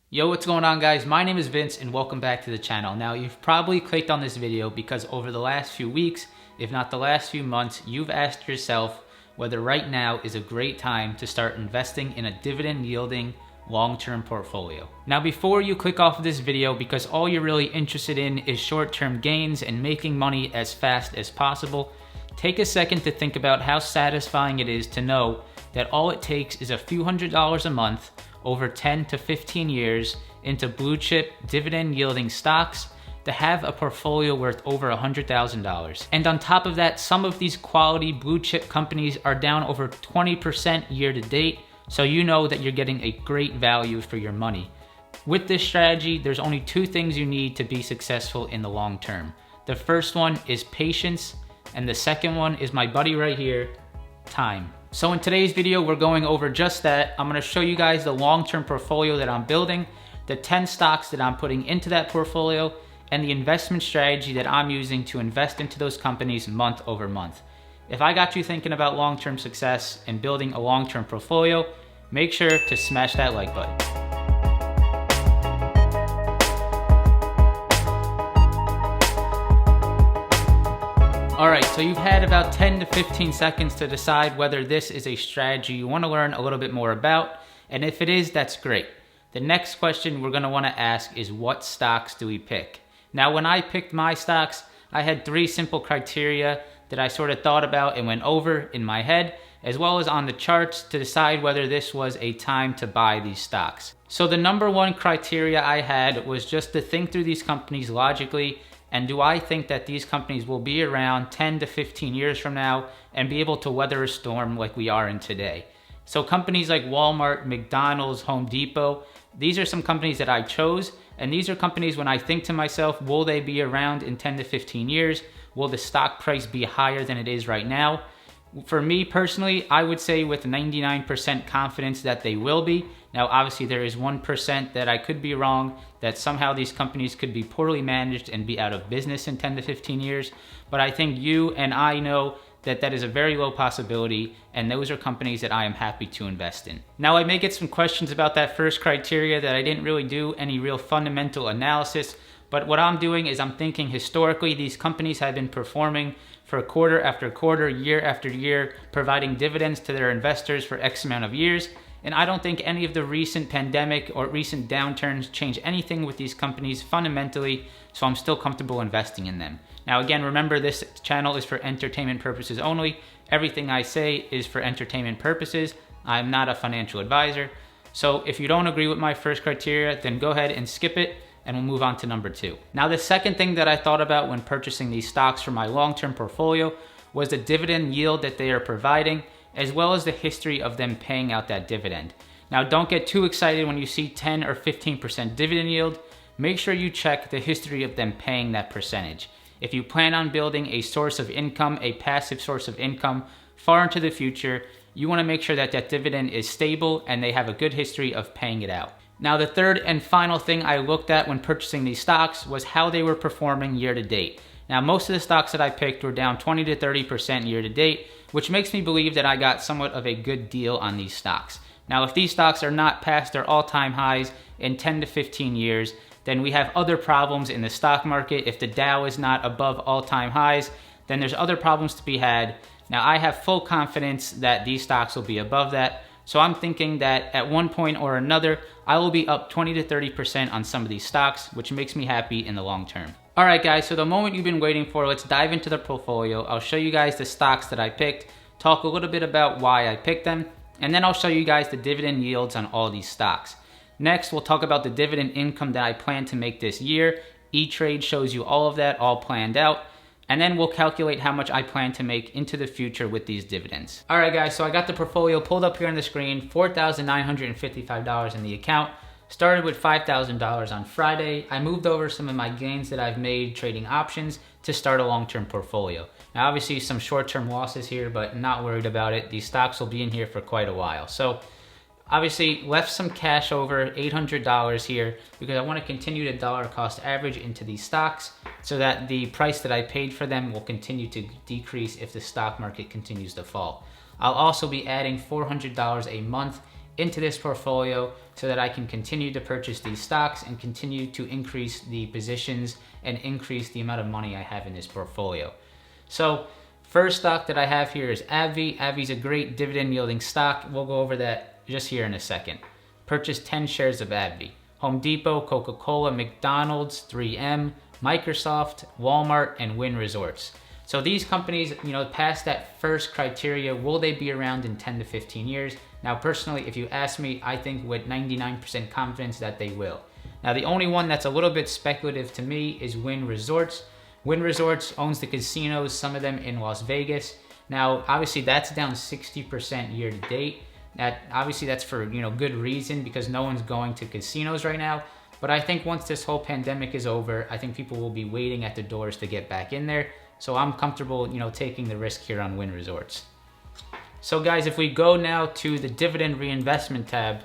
Yo, what's going on, guys? My name is Vince and welcome back to the channel. Now, you've probably clicked on this video because over the last few weeks, if not the last few months, you've asked yourself whether right now is a great time to start investing in a dividend yielding long-term portfolio. Now, before you click off of this video, because all you're really interested in is short-term gains and making money as fast as possible, take a second to think about how satisfying it is to know that all it takes is a few $100s a month over 10 to 15 years into blue chip dividend yielding stocks to have a portfolio worth over $100,000. And on top of that, some of these quality blue chip companies are down over 20% year to date, so you know that you're getting a great value for your money. With this strategy, there's only two things you need to be successful in the long term. The first one is patience, and the second one is my buddy right here, time. So in today's video, we're going over just that. I'm gonna show you guys the long-term portfolio that I'm building, the 10 stocks that I'm putting into that portfolio, and the investment strategy that I'm using to invest into those companies month over month. If I got you thinking about long-term success and building a long-term portfolio, make sure to smash that like button. All right, so you've had about 10 to 15 seconds to decide whether this is a strategy you want to learn a little bit more about, and if it is, that's great. The next question we're going to want to ask is, what stocks do we pick? Now, when I picked my stocks, I had three simple criteria that I sort of thought about and went over in my head, as well as on the charts to decide whether this was a time to buy these stocks. So the number one criteria I had was just to think through these companies logically, and do I think that these companies will be around 10 to 15 years from now and be able to weather a storm like we are in today? So companies like Walmart, McDonald's, Home Depot, these are some companies that I chose, and these are companies when I think to myself, will they be around in 10 to 15 years? Will the stock price be higher than it is right now? For me personally, I would say with 99% confidence that they will be. Now, obviously there is 1% that I could be wrong, that somehow these companies could be poorly managed and be out of business in 10 to 15 years. But I think you and I know that that is a very low possibility, and those are companies that I am happy to invest in. Now, I may get some questions about that first criteria that I didn't really do any real fundamental analysis, but what I'm doing is I'm thinking historically these companies have been performing for quarter after quarter, year after year, providing dividends to their investors for X amount of years. And I don't think any of the recent pandemic or recent downturns change anything with these companies fundamentally, so I'm still comfortable investing in them. Now again, remember, this channel is for entertainment purposes only. Everything I say is for entertainment purposes. I'm not a financial advisor. So if you don't agree with my first criteria, then go ahead and skip it, and we'll move on to number two. Now, the second thing that I thought about when purchasing these stocks for my long-term portfolio was the dividend yield that they are providing, as well as the history of them paying out that dividend. Now, don't get too excited when you see 10 or 15% dividend yield. Make sure you check the history of them paying that percentage. If you plan on building a source of income, a passive source of income far into the future, you want to make sure that that dividend is stable and they have a good history of paying it out. Now, the third and final thing I looked at when purchasing these stocks was how they were performing year to date. Now, most of the stocks that I picked were down 20 to 30% year to date, which makes me believe that I got somewhat of a good deal on these stocks. Now, if these stocks are not past their all-time highs in 10 to 15 years, then we have other problems in the stock market. If the Dow is not above all-time highs, then there's other problems to be had. Now, I have full confidence that these stocks will be above that. So I'm thinking that at one point or another, I will be up 20 to 30% on some of these stocks, which makes me happy in the long term. All right, guys, so the moment you've been waiting for, let's dive into the portfolio. I'll show you guys the stocks that I picked, talk a little bit about why I picked them, and then I'll show you guys the dividend yields on all these stocks. Next, we'll talk about the dividend income that I plan to make this year. E-Trade shows you all of that, all planned out. And then we'll calculate how much I plan to make into the future with these dividends. All right, guys, so I got the portfolio pulled up here on the screen, $4,955 in the account. Started with $5,000 on Friday. I moved over some of my gains that I've made trading options to start a long-term portfolio. Now, obviously some short-term losses here, but not worried about it. These stocks will be in here for quite a while. So obviously left some cash over, $800 here, because I want to continue to dollar cost average into these stocks so that the price that I paid for them will continue to decrease if the stock market continues to fall. I'll also be adding $400 a month into this portfolio so that I can continue to purchase these stocks and continue to increase the positions and increase the amount of money I have in this portfolio. So first stock that I have here is AbbVie. AbbVie's a great dividend yielding stock. We'll go over that just here in a second. Purchase 10 shares of AbbVie. Home Depot, Coca-Cola, McDonald's, 3M, Microsoft, Walmart, and Wynn Resorts. So these companies, pass that first criteria, will they be around in 10 to 15 years? Now, personally, if you ask me, I think with 99% confidence that they will. Now, the only one that's a little bit speculative to me is Wynn Resorts. Wynn Resorts owns the casinos, some of them in Las Vegas. Now, obviously, that's down 60% year to date. Obviously, that's for good reason, because no one's going to casinos right now. But I think once this whole pandemic is over, I think people will be waiting at the doors to get back in there. So I'm comfortable, taking the risk here on Wynn Resorts. So guys, if we go now to the dividend reinvestment tab,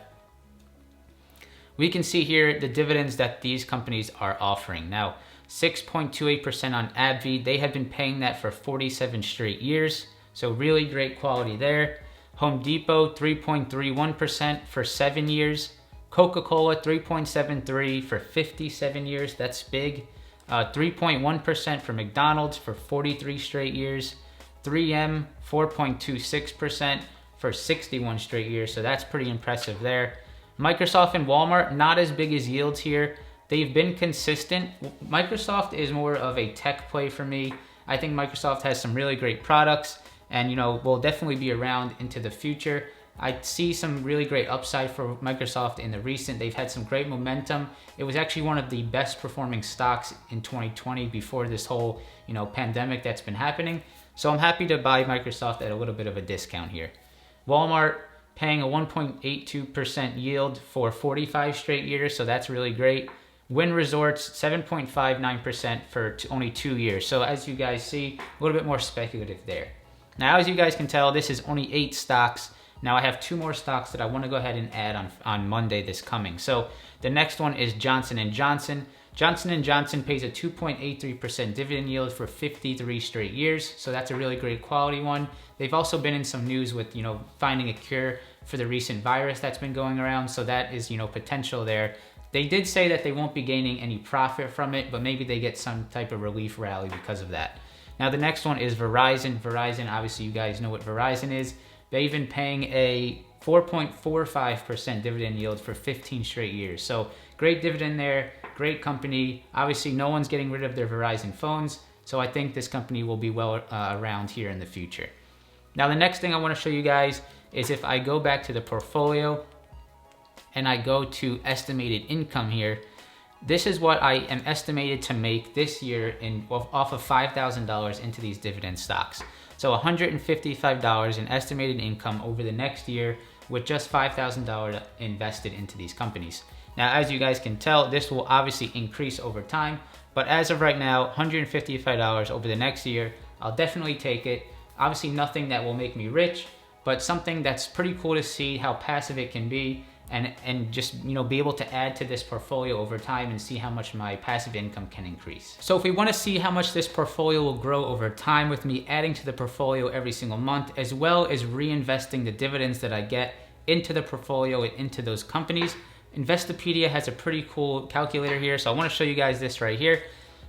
we can see here the dividends that these companies are offering. Now, 6.28% on AbbVie. They have been paying that for 47 straight years. So really great quality there. Home Depot, 3.31% for 7 years. Coca-Cola, 3.73% for 57 years. That's big. 3.1% for McDonald's for 43 straight years. 3M, 4.26% for 61 straight years. So that's pretty impressive there. Microsoft and Walmart, not as big as yields here. They've been consistent. Microsoft is more of a tech play for me. I think Microsoft has some really great products and, will definitely be around into the future. I see some really great upside for Microsoft in the recent. They've had some great momentum. It was actually one of the best performing stocks in 2020 before this whole, pandemic that's been happening. So I'm happy to buy Microsoft at a little bit of a discount here. Walmart paying a 1.82% yield for 45 straight years. So that's really great. Wynn Resorts, 7.59% for only 2 years. So as you guys see, a little bit more speculative there. Now, as you guys can tell, this is only 8 stocks. Now I have 2 more stocks that I want to go ahead and add on Monday this coming. So the next one is Johnson & Johnson. Johnson & Johnson pays a 2.83% dividend yield for 53 straight years. So that's a really great quality one. They've also been in some news with, finding a cure for the recent virus that's been going around. So that is, potential there. They did say that they won't be gaining any profit from it, but maybe they get some type of relief rally because of that. Now the next one is Verizon. Verizon, obviously you guys know what Verizon is. They've been paying a 4.45% dividend yield for 15 straight years. So great dividend there, great company. Obviously no one's getting rid of their Verizon phones. So I think this company will be well around here in the future. Now the next thing I want to show you guys is if I go back to the portfolio and I go to estimated income here, this is what I am estimated to make this year off of $5,000 into these dividend stocks. So $155 in estimated income over the next year with just $5,000 invested into these companies. Now, as you guys can tell, this will obviously increase over time, but as of right now, $155 over the next year, I'll definitely take it. Obviously nothing that will make me rich, but something that's pretty cool to see how passive it can be and just be able to add to this portfolio over time and see how much my passive income can increase. So if we want to see how much this portfolio will grow over time with me adding to the portfolio every single month, as well as reinvesting the dividends that I get into the portfolio and into those companies, Investopedia has a pretty cool calculator here. So I want to show you guys this right here.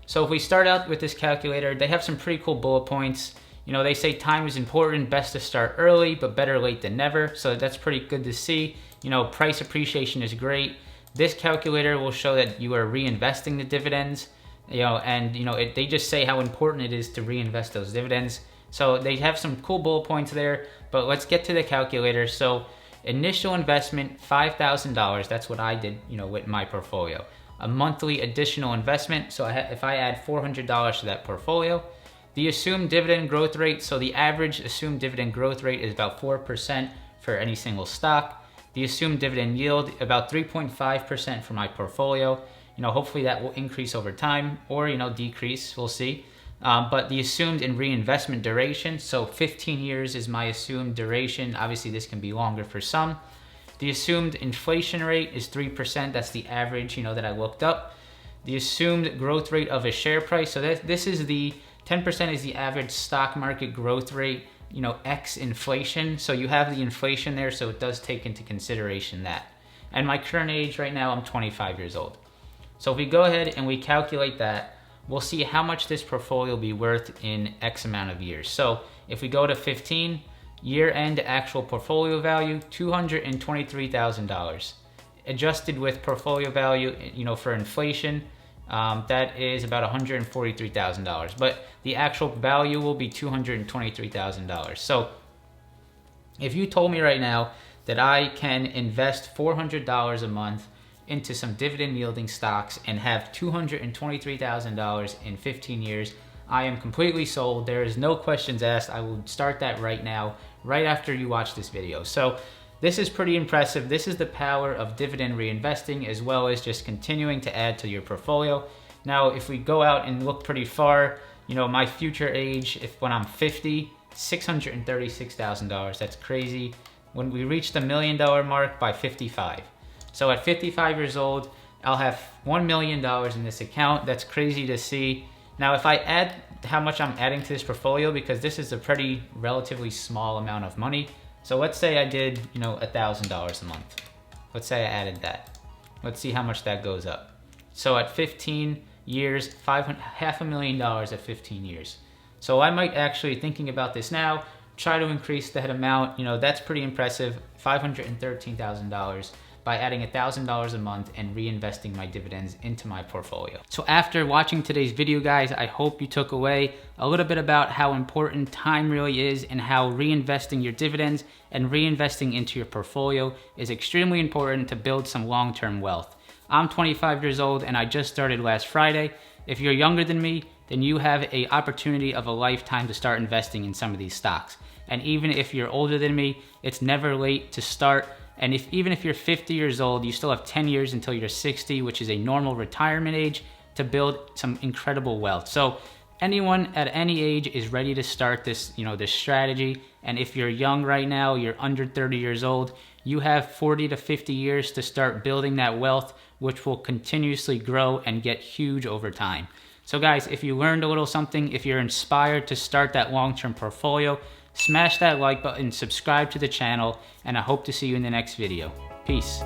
So if we start out with this calculator, they have some pretty cool bullet points. They say time is important, best to start early, but better late than never. So that's pretty good to see. Price appreciation is great. This calculator will show that you are reinvesting the dividends, they just say how important it is to reinvest those dividends. So they have some cool bullet points there, but let's get to the calculator. So initial investment, $5,000. That's what I did, with my portfolio. A monthly additional investment. So if I add $400 to that portfolio, the assumed dividend growth rate. So the average assumed dividend growth rate is about 4% for any single stock. The assumed dividend yield, about 3.5% for my portfolio. Hopefully that will increase over time or, decrease, we'll see. But the assumed and reinvestment duration, so 15 years is my assumed duration. Obviously this can be longer for some. The assumed inflation rate is 3%. That's the average, that I looked up. The assumed growth rate of a share price. So this is the 10% is the average stock market growth rate X inflation. So you have the inflation there, so it does take into consideration that. And my current age right now, I'm 25 years old. So if we go ahead and we calculate that, we'll see how much this portfolio will be worth in X amount of years. So if we go to 15, year-end actual portfolio value, $223,000. Adjusted with portfolio value, for inflation, that is about $143,000. But the actual value will be $223,000. So if you told me right now that I can invest $400 a month into some dividend yielding stocks and have $223,000 in 15 years, I am completely sold. There is no questions asked. I will start that right now, right after you watch this video. So this is pretty impressive. This is the power of dividend reinvesting, as well as just continuing to add to your portfolio. Now, if we go out and look pretty far, my future age, when I'm 50, $636,000, that's crazy. When we reach the $1 million mark by 55. So at 55 years old, I'll have $1 million in this account. That's crazy to see. Now, if I add how much I'm adding to this portfolio, because this is a pretty relatively small amount of money. So let's say I did, $1,000 a month. Let's say I added that. Let's see how much that goes up. So at 15 years, $500,000 at 15 years. So I might actually, thinking about this now, try to increase that amount. That's pretty impressive, $513,000 by adding $1,000 a month and reinvesting my dividends into my portfolio. So after watching today's video, guys, I hope you took away a little bit about how important time really is and how reinvesting your dividends and reinvesting into your portfolio is extremely important to build some long-term wealth. I'm 25 years old and I just started last Friday. If you're younger than me, then you have an opportunity of a lifetime to start investing in some of these stocks. And even if you're older than me, it's never late to start. And even if you're 50 years old, you still have 10 years until you're 60, which is a normal retirement age, to build some incredible wealth. So anyone at any age is ready to start this, this strategy. And if you're young right now, you're under 30 years old, you have 40 to 50 years to start building that wealth, which will continuously grow and get huge over time. So guys, if you learned a little something, if you're inspired to start that long-term portfolio, smash that like button, subscribe to the channel, and I hope to see you in the next video. Peace.